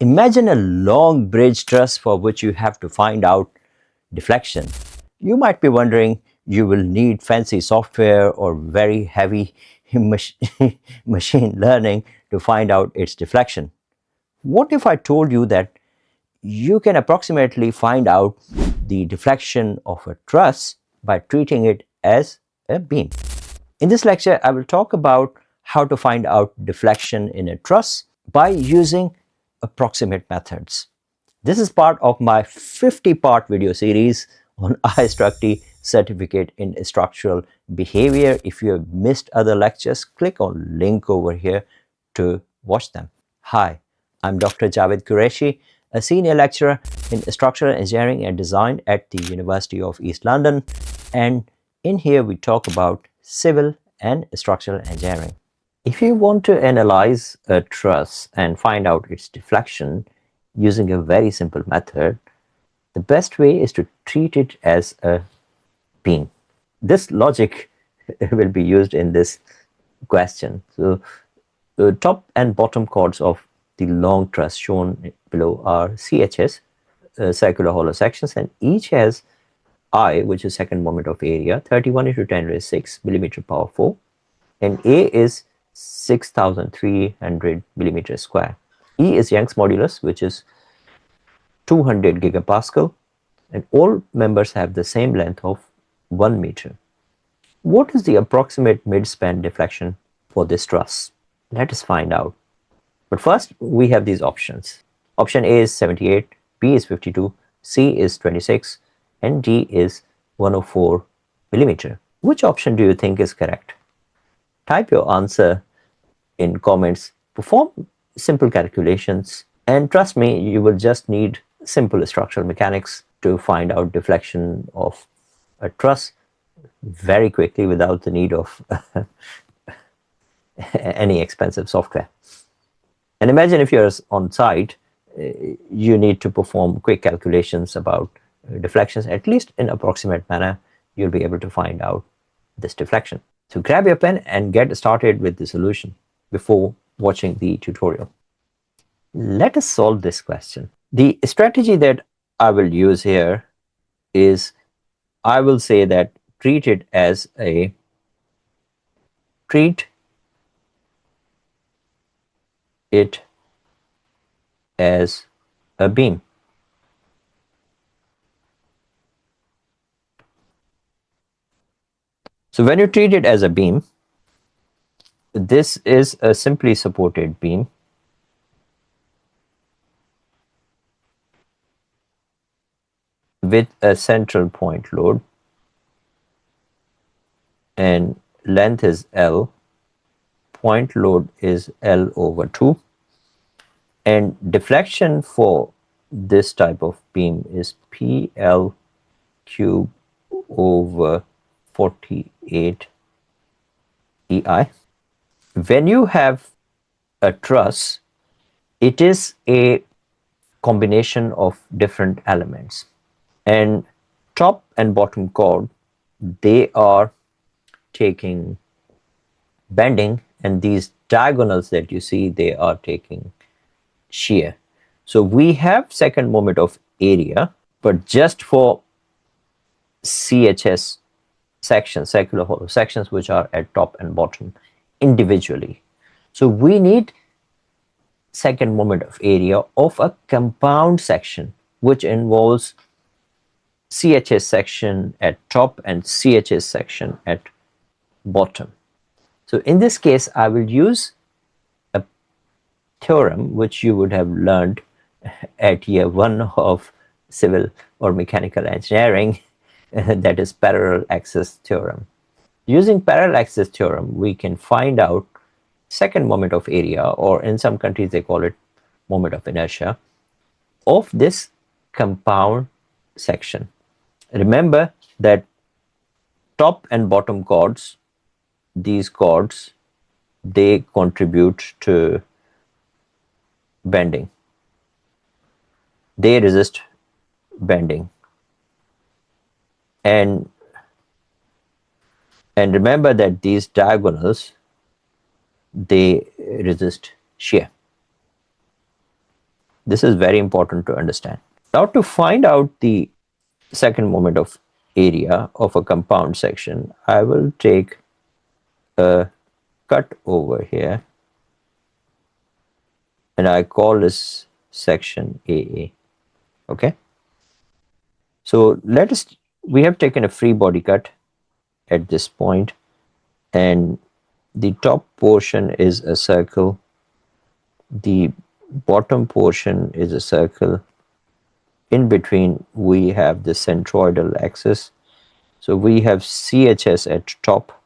Imagine a long bridge truss for which you have to find out deflection. You might be wondering, you will need fancy software or very heavy machine learning to find out its deflection. What if I told you that you can approximately find out the deflection of a truss by treating it as a beam? In this lecture, I will talk about how to find out deflection in a truss by using approximate methods. This is part of my 50-part video series on IStructE certificate in structural behavior. If you have missed other lectures, click on link over here to watch them. Hi, I'm Dr. Jawed Qureshi, a senior lecturer in structural engineering and design at the University of East London, and in here we talk about civil and structural engineering. If you want to analyze a truss and find out its deflection using a very simple method, the best way is to treat it as a beam. This logic will be used in this question. So the top and bottom chords of the long truss shown below are CHS, circular hollow sections, and each has I, which is second moment of area, 31 into 10 raised 6 millimeter power 4, and A is 6,300 millimeters square. E is Young's modulus, which is 200 gigapascal, and all members have the same length of 1 meter. What is the approximate midspan deflection for this truss? Let us find out. But first, we have these options. Option A is 78, B is 52, C is 26, and D is 104 millimeter. Which option do you think is correct? Type your answer in comments, perform simple calculations, and trust me, you will just need simple structural mechanics to find out deflection of a truss very quickly without the need of any expensive software. And imagine if you're on site, you need to perform quick calculations about deflections. At least in approximate manner, you'll be able to find out this deflection. So grab your pen and get started with the solution before watching the tutorial. Let us solve this question. The strategy that I will use here is, I will say that treat it as a beam. So when you treat it as a beam, this is a simply supported beam with a central point load, and length is L, point load is L over 2, and deflection for this type of beam is PL cube over 48 EI. When you have a truss, it is a combination of different elements, and top and bottom chord, they are taking bending, and these diagonals that you see, they are taking shear. So we have second moment of area, but just for CHS sections, circular hollow sections, which are at top and bottom individually. So we need second moment of area of a compound section, which involves CHS section at top and CHS section at bottom. So in this case, I will use a theorem which you would have learned at year 1 of civil or mechanical engineering, that is parallel axis theorem. Using parallel axis theorem, we can find out second moment of area, or in some countries they call it moment of inertia, of this compound section. Remember that top and bottom chords, these chords, they contribute to bending. They resist bending. And remember that these diagonals, they resist shear. This is very important to understand. Now, to find out the second moment of area of a compound section, I will take a cut over here and I call this section AA. Okay. So we have taken a free body cut at this point, and the top portion is a circle, the bottom portion is a circle. In between, we have the centroidal axis. So we have CHS at top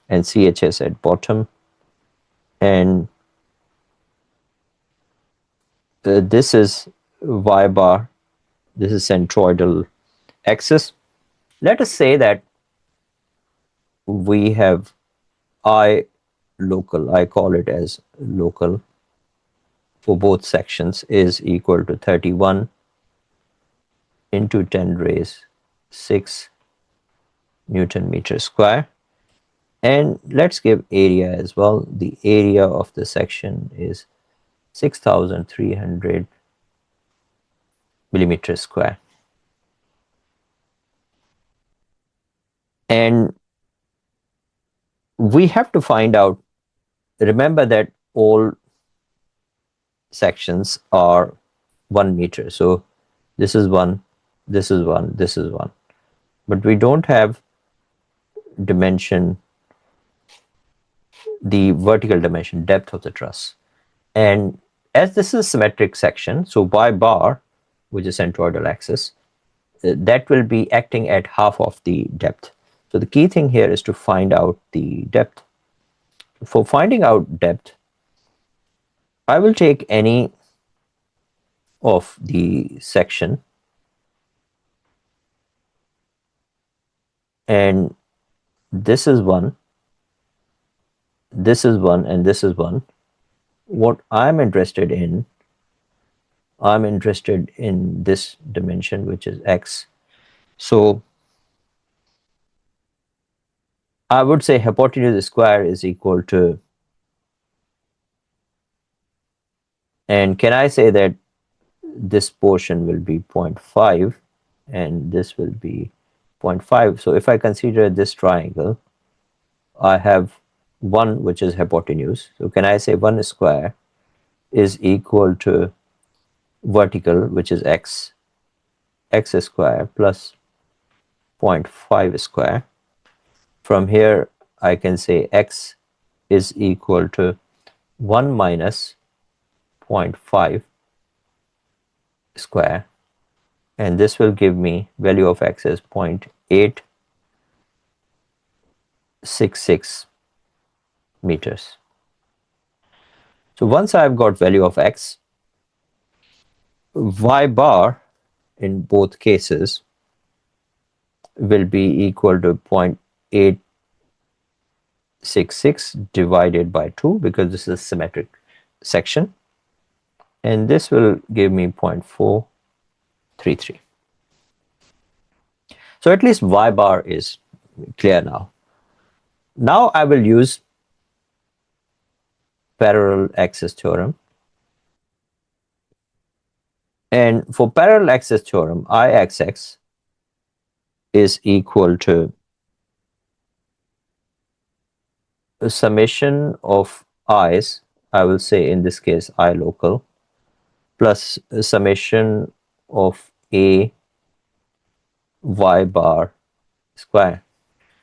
and CHS at bottom, and this is Y bar, this is centroidal axis. Let us say that we have I local, I call it as local, for both sections is equal to 31 into 10 raised 6 Newton meter square. And let's give area as well. The area of the section is 6,300 millimeters square. And we have to find out, remember that all sections are 1 meter. So this is 1, this is 1, this is 1. But we don't have dimension, the vertical dimension, depth of the truss. And as this is a symmetric section, so Y bar, which is centroidal axis, that will be acting at half of the depth. So the key thing here is to find out the depth. For finding out depth, I will take any of the section and this is 1, this is 1, and this is 1. What I'm interested in this dimension, which is x. So I would say hypotenuse square is equal to, and can I say that this portion will be 0.5 and this will be 0.5. So if I consider this triangle, I have 1 which is hypotenuse. So can I say 1 square is equal to vertical, which is x square plus 0.5 square. From here I can say x is equal to 1 minus 0.5 square, and this will give me value of x as 0.866 meters. So once I've got value of x, Y bar in both cases will be equal to 0.866 divided by 2, because this is a symmetric section, and this will give me 0.433. So at least Y bar is clear now. Now I will use parallel axis theorem. And for parallel axis theorem, Ixx is equal to a summation of i's, I will say in this case I local, plus a summation of a Y bar square,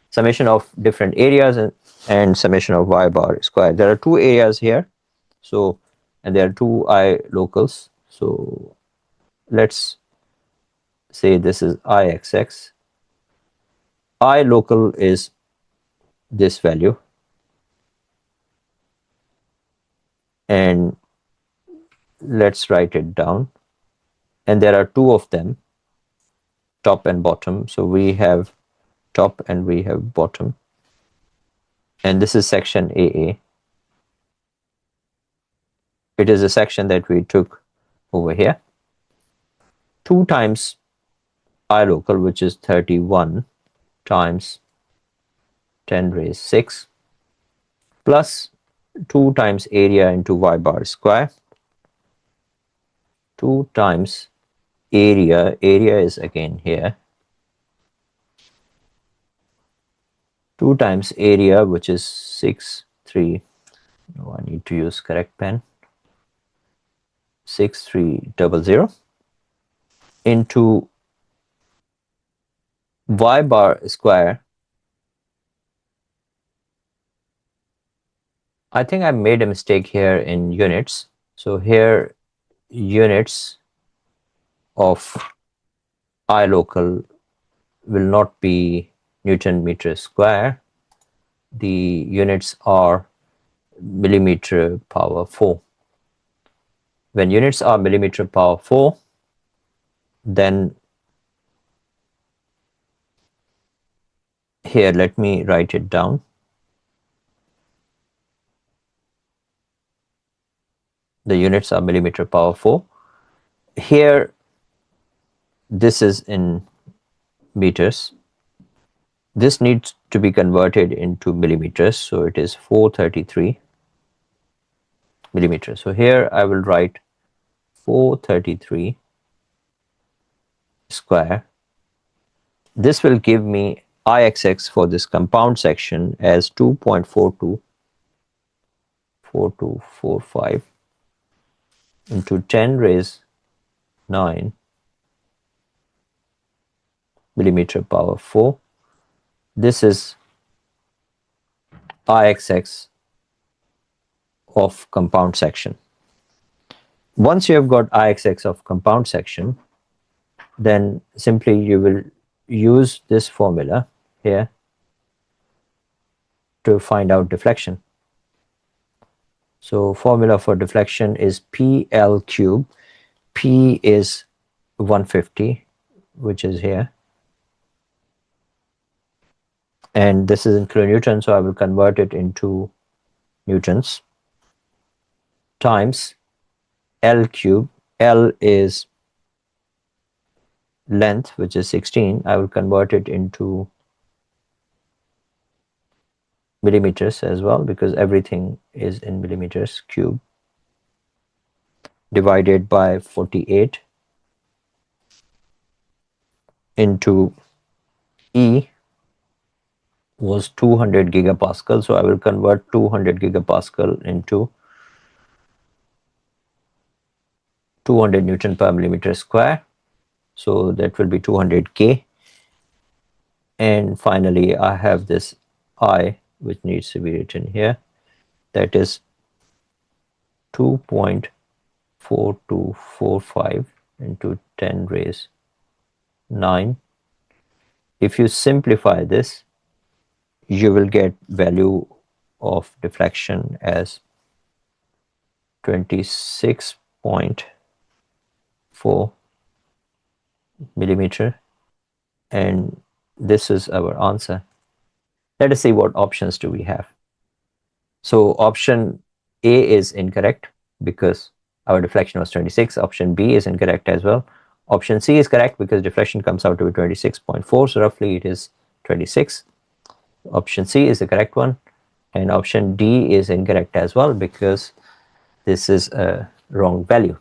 summation of different areas and summation of Y bar square. There are 2 areas here, so, and there are 2 I locals. So let's say this is Ixx. I local is this value, and let's write it down. And there are 2 of them, top and bottom. So we have top and we have bottom, and this is section AA. It is a section that we took over here. 2 times I local, which is 31 times 10 raised 6, plus 2 times area into Y bar square, 2 times area. Area is again here. 2 times area, which is 63. Oh, I need to use correct pen. 6300 into y bar square. I think I made a mistake here in units. So here units of I local will not be Newton meter square. The units are millimeter power 4. When units are millimeter power 4, then here let me write it down. The units are millimeter power 4. Here this is in meters. This needs to be converted into millimeters, so it is 433 millimeters. So here I will write 433 square. This will give me Ixx for this compound section as 2.4245 into 10 raised 9 millimeter power 4. This is Ixx of compound section. Once you have got Ixx of compound section, then simply you will use this formula here to find out deflection. So formula for deflection is PL cube. P is 150, which is here. And this is in kilonewton, so I will convert it into newtons, times L cube. L is length, which is 16. I will convert it into millimeters as well, because everything is in millimeters cube, divided by 48 into E was 200 gigapascal. So I will convert 200 gigapascal into 200 Newton per millimeter square. So that will be 200 K. And finally, I have this I, which needs to be written here. That is 2.4245 into 10 raised 9. If you simplify this, you will get value of deflection as 26.4 millimeter, and this is our answer. Let us see what options do we have. So option A is incorrect because our deflection was 26. Option B is incorrect as well. Option C is correct because deflection comes out to be 26.4, so roughly it is 26. Option C is the correct one, and option D is incorrect as well because this is a wrong value.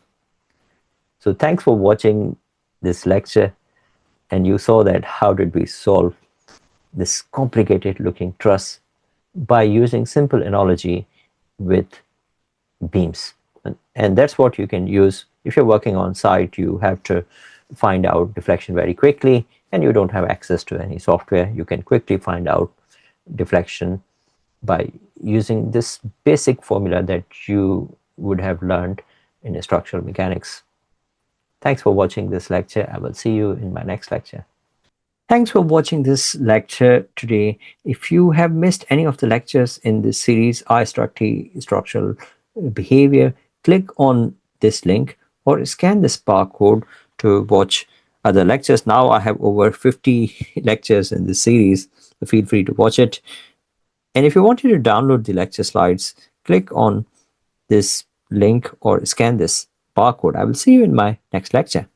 So thanks for watching this lecture, and you saw that how did we solve this complicated looking truss by using simple analogy with beams. And that's what you can use if you're working on site. You have to find out deflection very quickly and you don't have access to any software. You can quickly find out deflection by using this basic formula that you would have learned in structural mechanics. Thanks for watching this lecture. I will see you in my next lecture. Thanks for watching this lecture today. If you have missed any of the lectures in this series, IStructE Structural Behavior, click on this link or scan this barcode to watch other lectures. Now I have over 50 lectures in this series, so feel free to watch it. And if you wanted to download the lecture slides, click on this link or scan this barcode. I will see you in my next lecture.